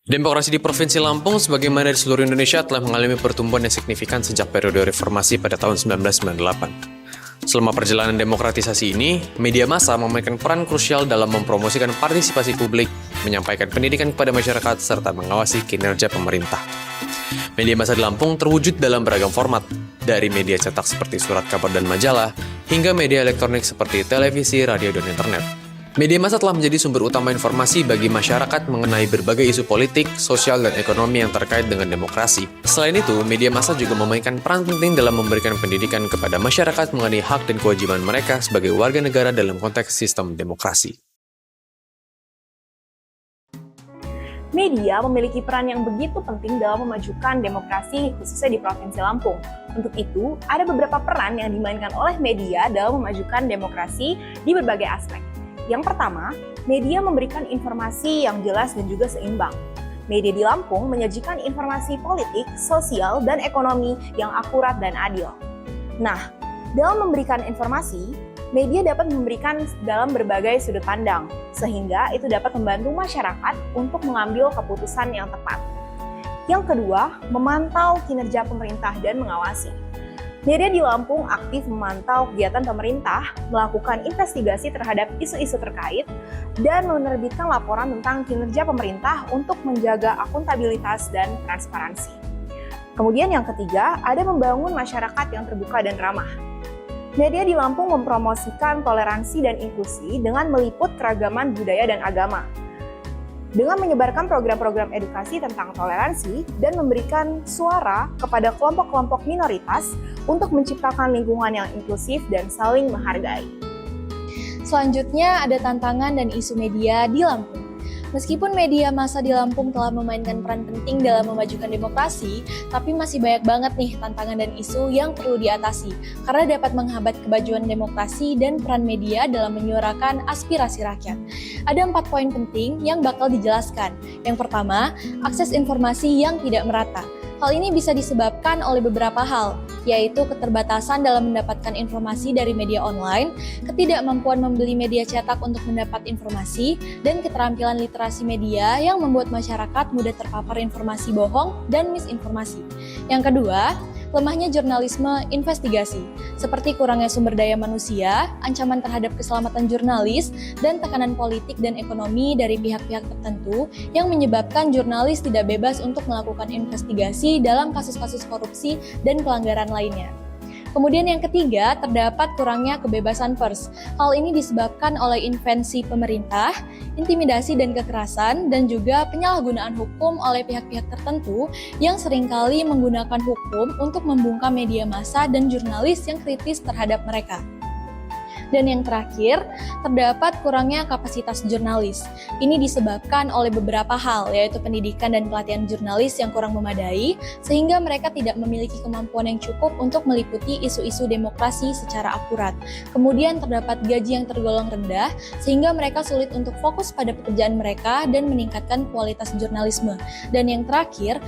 Demokrasi di Provinsi Lampung sebagaimana di seluruh Indonesia telah mengalami pertumbuhan yang signifikan sejak periode reformasi pada tahun 1998. Selama perjalanan demokratisasi ini, media massa memainkan peran krusial dalam mempromosikan partisipasi publik, menyampaikan pendidikan kepada masyarakat, serta mengawasi kinerja pemerintah. Media massa di Lampung terwujud dalam beragam format, dari media cetak seperti surat kabar dan majalah, hingga media elektronik seperti televisi, radio, dan internet. Media massa telah menjadi sumber utama informasi bagi masyarakat mengenai berbagai isu politik, sosial, dan ekonomi yang terkait dengan demokrasi. Selain itu, media massa juga memainkan peran penting dalam memberikan pendidikan kepada masyarakat mengenai hak dan kewajiban mereka sebagai warga negara dalam konteks sistem demokrasi. Media memiliki peran yang begitu penting dalam memajukan demokrasi, khususnya di Provinsi Lampung. Untuk itu, ada beberapa peran yang dimainkan oleh media dalam memajukan demokrasi di berbagai aspek. Yang pertama, media memberikan informasi yang jelas dan juga seimbang. Media di Lampung menyajikan informasi politik, sosial, dan ekonomi yang akurat dan adil. Nah, dalam memberikan informasi, media dapat memberikan dalam berbagai sudut pandang, sehingga itu dapat membantu masyarakat untuk mengambil keputusan yang tepat. Yang kedua, memantau kinerja pemerintah dan mengawasi. Media di Lampung aktif memantau kegiatan pemerintah, melakukan investigasi terhadap isu-isu terkait, dan menerbitkan laporan tentang kinerja pemerintah untuk menjaga akuntabilitas dan transparansi. Kemudian yang ketiga, ada membangun masyarakat yang terbuka dan ramah. Media di Lampung mempromosikan toleransi dan inklusi dengan meliput keragaman budaya dan agama. Dengan menyebarkan program-program edukasi tentang toleransi dan memberikan suara kepada kelompok-kelompok minoritas untuk menciptakan lingkungan yang inklusif dan saling menghargai. Selanjutnya ada tantangan dan isu media di Lampung. Meskipun media massa di Lampung telah memainkan peran penting dalam memajukan demokrasi, tapi masih banyak banget nih tantangan dan isu yang perlu diatasi, karena dapat menghambat kemajuan demokrasi dan peran media dalam menyuarakan aspirasi rakyat. Ada 4 poin penting yang bakal dijelaskan. Yang pertama, akses informasi yang tidak merata. Hal ini bisa disebabkan oleh beberapa hal, yaitu keterbatasan dalam mendapatkan informasi dari media online, ketidakmampuan membeli media cetak untuk mendapat informasi, dan keterampilan literasi media yang membuat masyarakat mudah terpapar informasi bohong dan misinformasi. Yang kedua, lemahnya jurnalisme investigasi, seperti kurangnya sumber daya manusia, ancaman terhadap keselamatan jurnalis, dan tekanan politik dan ekonomi dari pihak-pihak tertentu yang menyebabkan jurnalis tidak bebas untuk melakukan investigasi dalam kasus-kasus korupsi dan pelanggaran lainnya. Kemudian yang ketiga, terdapat kurangnya kebebasan pers. Hal ini disebabkan oleh intervensi pemerintah, intimidasi dan kekerasan, dan juga penyalahgunaan hukum oleh pihak-pihak tertentu yang seringkali menggunakan hukum untuk membungkam media massa dan jurnalis yang kritis terhadap mereka. Dan yang terakhir, terdapat kurangnya kapasitas jurnalis. Ini disebabkan oleh beberapa hal, yaitu pendidikan dan pelatihan jurnalis yang kurang memadai, sehingga mereka tidak memiliki kemampuan yang cukup untuk meliputi isu-isu demokrasi secara akurat. Kemudian terdapat gaji yang tergolong rendah, sehingga mereka sulit untuk fokus pada pekerjaan mereka dan meningkatkan kualitas jurnalisme. Dan yang terakhir,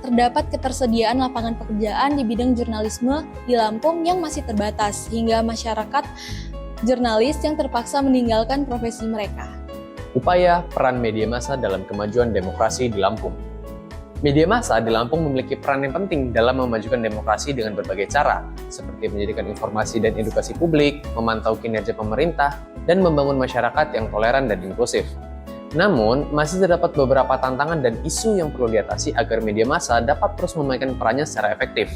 terdapat ketersediaan lapangan pekerjaan di bidang jurnalisme di Lampung yang masih terbatas, hingga masyarakat jurnalis yang terpaksa meninggalkan profesi mereka. Upaya peran media massa dalam kemajuan demokrasi di Lampung. Media massa di Lampung memiliki peran yang penting dalam memajukan demokrasi dengan berbagai cara, seperti menyediakan informasi dan edukasi publik, memantau kinerja pemerintah, dan membangun masyarakat yang toleran dan inklusif. Namun, masih terdapat beberapa tantangan dan isu yang perlu diatasi agar media massa dapat terus memainkan perannya secara efektif.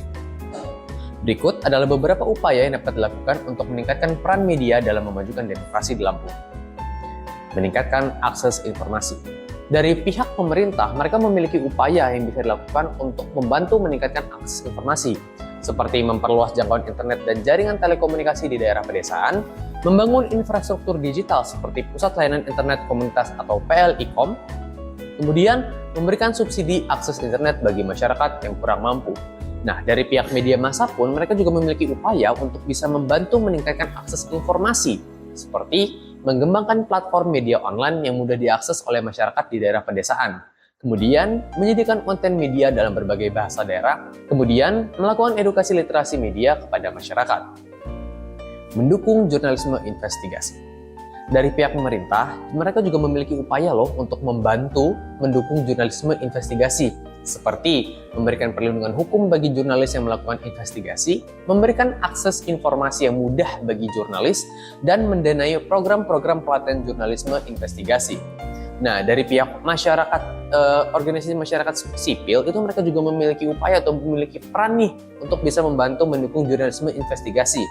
Berikut adalah beberapa upaya yang dapat dilakukan untuk meningkatkan peran media dalam memajukan demokrasi di Lampung. Meningkatkan akses informasi. Dari pihak pemerintah, mereka memiliki upaya yang bisa dilakukan untuk membantu meningkatkan akses informasi, seperti memperluas jangkauan internet dan jaringan telekomunikasi di daerah pedesaan, membangun infrastruktur digital seperti pusat layanan internet komunitas atau PLIKOM, kemudian memberikan subsidi akses internet bagi masyarakat yang kurang mampu. Nah, dari pihak media massa pun mereka juga memiliki upaya untuk bisa membantu meningkatkan akses informasi, seperti mengembangkan platform media online yang mudah diakses oleh masyarakat di daerah pedesaan. Kemudian, menyediakan konten media dalam berbagai bahasa daerah, kemudian melakukan edukasi literasi media kepada masyarakat. Mendukung jurnalisme investigasi. Dari pihak pemerintah, mereka juga memiliki upaya loh untuk membantu mendukung jurnalisme investigasi, seperti memberikan perlindungan hukum bagi jurnalis yang melakukan investigasi, memberikan akses informasi yang mudah bagi jurnalis, dan mendanai program-program pelatihan jurnalisme investigasi. Nah, dari pihak masyarakat, organisasi masyarakat sipil, itu mereka juga memiliki upaya atau memiliki peran nih untuk bisa membantu mendukung jurnalisme investigasi,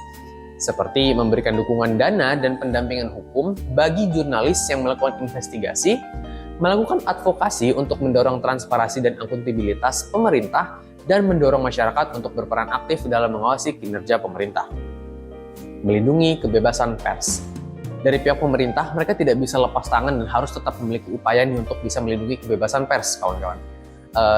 seperti memberikan dukungan dana dan pendampingan hukum bagi jurnalis yang melakukan investigasi, melakukan advokasi untuk mendorong transparansi dan akuntabilitas pemerintah, dan mendorong masyarakat untuk berperan aktif dalam mengawasi kinerja pemerintah. Melindungi kebebasan pers. Dari pihak pemerintah, mereka tidak bisa lepas tangan dan harus tetap memiliki upaya nih untuk bisa melindungi kebebasan pers, kawan-kawan.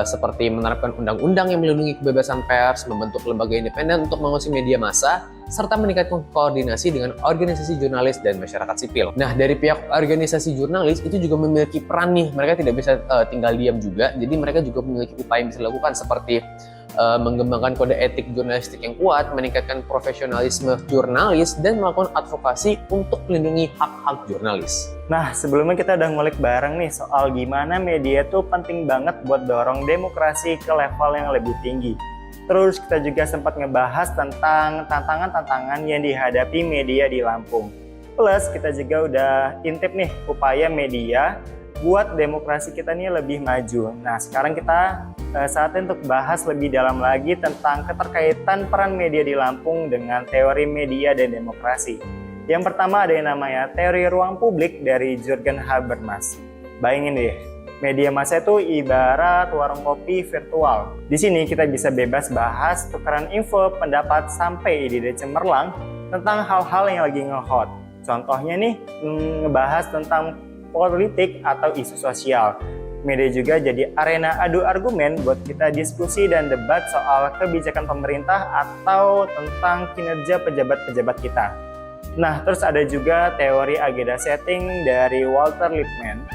Seperti menerapkan undang-undang yang melindungi kebebasan pers, membentuk lembaga independen untuk mengawasi media massa, serta meningkatkan koordinasi dengan organisasi jurnalis dan masyarakat sipil. Nah, dari pihak organisasi jurnalis itu juga memiliki peran nih, mereka tidak bisa tinggal diam juga, jadi mereka juga memiliki upaya yang bisa dilakukan seperti mengembangkan kode etik jurnalistik yang kuat, meningkatkan profesionalisme jurnalis, dan melakukan advokasi untuk melindungi hak-hak jurnalis. Nah, sebelumnya kita udah ngulik bareng nih soal gimana media tuh penting banget buat dorong demokrasi ke level yang lebih tinggi. Terus kita juga sempat ngebahas tentang tantangan-tantangan yang dihadapi media di Lampung. Plus kita juga udah intip nih upaya media buat demokrasi kita nih lebih maju. Nah, sekarang kita saatnya untuk bahas lebih dalam lagi tentang keterkaitan peran media di Lampung dengan teori media dan demokrasi. Yang pertama ada yang namanya teori ruang publik dari Jürgen Habermas. Bayangin deh, media massa itu ibarat warung kopi virtual. Di sini kita bisa bebas bahas, tukaran info, pendapat, sampai ide-ide cemerlang tentang hal-hal yang lagi nge-hot. Contohnya nih, ngebahas tentang politik atau isu sosial. Media juga jadi arena adu argumen buat kita diskusi dan debat soal kebijakan pemerintah atau tentang kinerja pejabat-pejabat kita. Nah, terus ada juga teori agenda setting dari Walter Lippmann.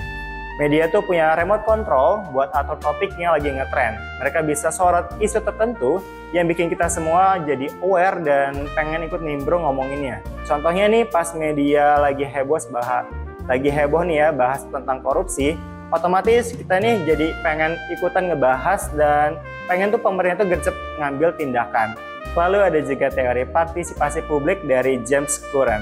Media tuh punya remote control buat atur topik yang lagi ngetrend. Mereka bisa sorot isu tertentu yang bikin kita semua jadi aware dan pengen ikut nimbrung ngomonginnya. Contohnya nih pas media lagi heboh nih ya bahas tentang korupsi, otomatis kita nih jadi pengen ikutan ngebahas dan pengen tuh pemerintah tuh gercep ngambil tindakan. Lalu ada juga teori partisipasi publik dari James Curran.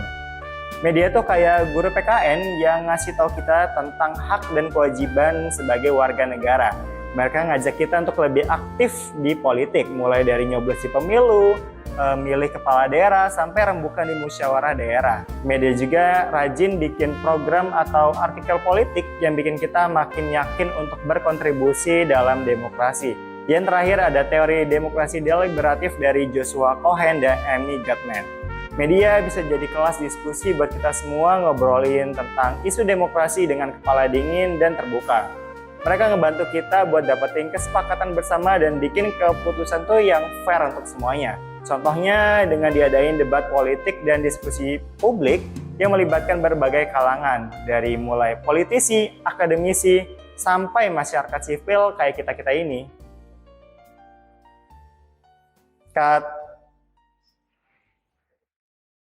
Media tuh kayak guru PKN yang ngasih tahu kita tentang hak dan kewajiban sebagai warga negara. Mereka ngajak kita untuk lebih aktif di politik, mulai dari nyoblos di pemilu, milih kepala daerah, sampai rembukan di musyawarah daerah. Media juga rajin bikin program atau artikel politik yang bikin kita makin yakin untuk berkontribusi dalam demokrasi. Yang terakhir ada teori demokrasi deliberatif dari Joshua Cohen dan Amy Gutman. Media bisa jadi kelas diskusi buat kita semua ngobrolin tentang isu demokrasi dengan kepala dingin dan terbuka. Mereka ngebantu kita buat dapetin kesepakatan bersama dan bikin keputusan tuh yang fair untuk semuanya. Contohnya dengan diadain debat politik dan diskusi publik yang melibatkan berbagai kalangan, dari mulai politisi, akademisi, sampai masyarakat sipil kayak kita-kita ini. Cut.